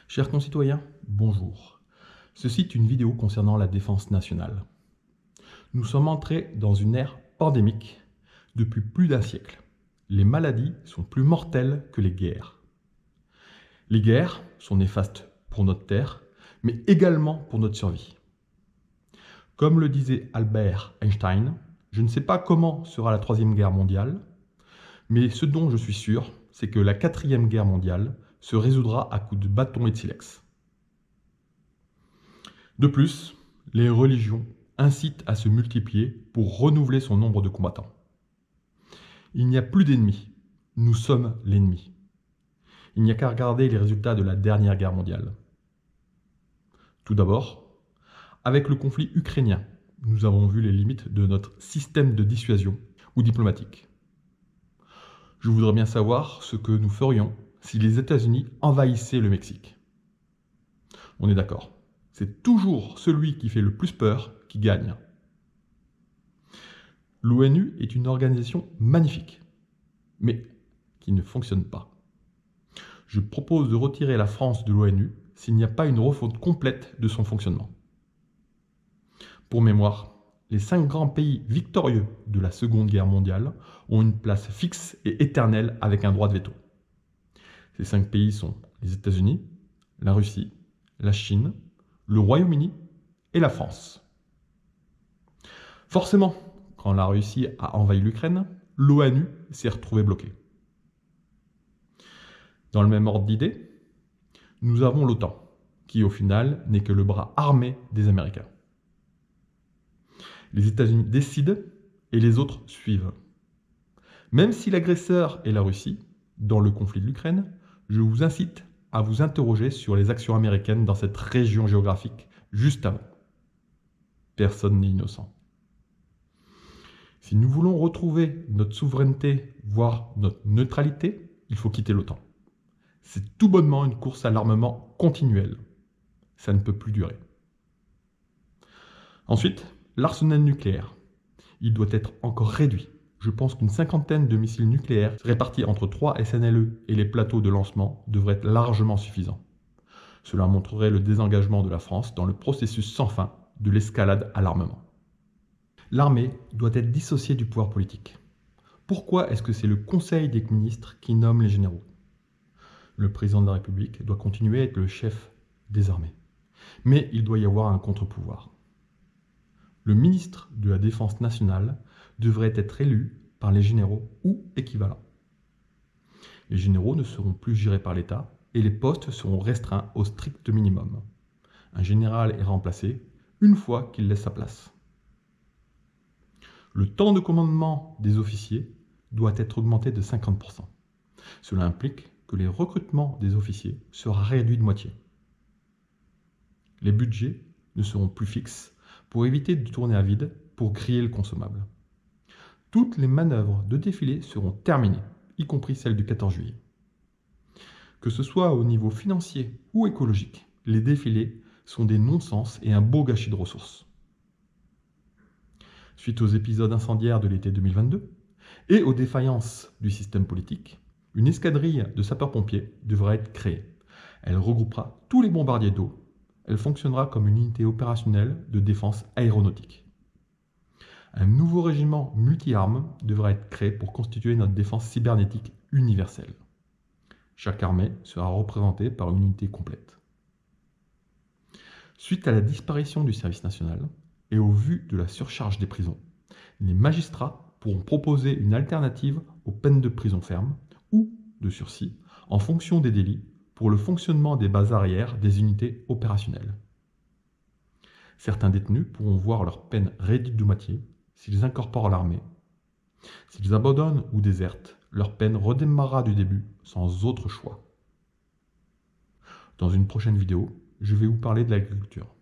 Chers concitoyens, bonjour. Ceci est une vidéo concernant la défense nationale. Nous sommes entrés dans une ère pandémique depuis plus d'un siècle. Les maladies sont plus mortelles que les guerres. Les guerres sont néfastes pour notre terre, mais également pour notre survie. Comme le disait Albert Einstein, je ne sais pas comment sera la Troisième Guerre mondiale, mais ce dont je suis sûr, c'est que la Quatrième Guerre mondiale se résoudra à coups de bâton et de silex. De plus, les religions incitent à se multiplier pour renouveler son nombre de combattants. Il n'y a plus d'ennemis, nous sommes l'ennemi. Il n'y a qu'à regarder les résultats de la dernière guerre mondiale. Tout d'abord, avec le conflit ukrainien, nous avons vu les limites de notre système de dissuasion ou diplomatique. Je voudrais bien savoir ce que nous ferions si les États-Unis envahissaient le Mexique. On est d'accord, c'est toujours celui qui fait le plus peur qui gagne. L'ONU est une organisation magnifique, mais qui ne fonctionne pas. Je propose de retirer la France de l'ONU s'il n'y a pas une refonte complète de son fonctionnement. Pour mémoire, les 5 grands pays victorieux de la Seconde Guerre mondiale ont une place fixe et éternelle avec un droit de veto. Ces 5 pays sont les États-Unis, la Russie, la Chine, le Royaume-Uni et la France. Forcément, quand la Russie a envahi l'Ukraine, l'ONU s'est retrouvée bloquée. Dans le même ordre d'idées, nous avons l'OTAN, qui au final n'est que le bras armé des Américains. Les États-Unis décident et les autres suivent. Même si l'agresseur est la Russie, dans le conflit de l'Ukraine, je vous incite à vous interroger sur les actions américaines dans cette région géographique juste avant. Personne n'est innocent. Si nous voulons retrouver notre souveraineté, voire notre neutralité, il faut quitter l'OTAN. C'est tout bonnement une course à l'armement continuelle. Ça ne peut plus durer. Ensuite, l'arsenal nucléaire. Il doit être encore réduit. Je pense qu'une 50aine de missiles nucléaires répartis entre 3 SNLE et les plateaux de lancement devraient être largement suffisants. Cela montrerait le désengagement de la France dans le processus sans fin de l'escalade à l'armement. L'armée doit être dissociée du pouvoir politique. Pourquoi est-ce que c'est le Conseil des ministres qui nomme les généraux ? Le président de la République doit continuer à être le chef des armées. Mais il doit y avoir un contre-pouvoir. Le ministre de la Défense nationale devrait être élu par les généraux ou équivalents. Les généraux ne seront plus gérés par l'État et les postes seront restreints au strict minimum. Un général est remplacé une fois qu'il laisse sa place. Le temps de commandement des officiers doit être augmenté de 50%. Cela implique que les recrutements des officiers sera réduit de moitié. Les budgets ne seront plus fixes pour éviter de tourner à vide pour griller le consommable. Toutes les manœuvres de défilé seront terminées, y compris celles du 14 juillet. Que ce soit au niveau financier ou écologique, les défilés sont des non-sens et un beau gâchis de ressources. Suite aux épisodes incendiaires de l'été 2022 et aux défaillances du système politique, une escadrille de sapeurs-pompiers devra être créée. Elle regroupera tous les bombardiers d'eau. Elle fonctionnera comme une unité opérationnelle de défense aéronautique. Un nouveau régiment multi-armes devra être créé pour constituer notre défense cybernétique universelle. Chaque armée sera représentée par une unité complète. Suite à la disparition du service national et au vu de la surcharge des prisons, les magistrats pourront proposer une alternative aux peines de prison ferme ou de sursis en fonction des délits pour le fonctionnement des bases arrières des unités opérationnelles. Certains détenus pourront voir leur peine réduite de moitié s'ils incorporent l'armée. S'ils abandonnent ou désertent, leur peine redémarrera du début sans autre choix. Dans une prochaine vidéo, je vais vous parler de l'agriculture.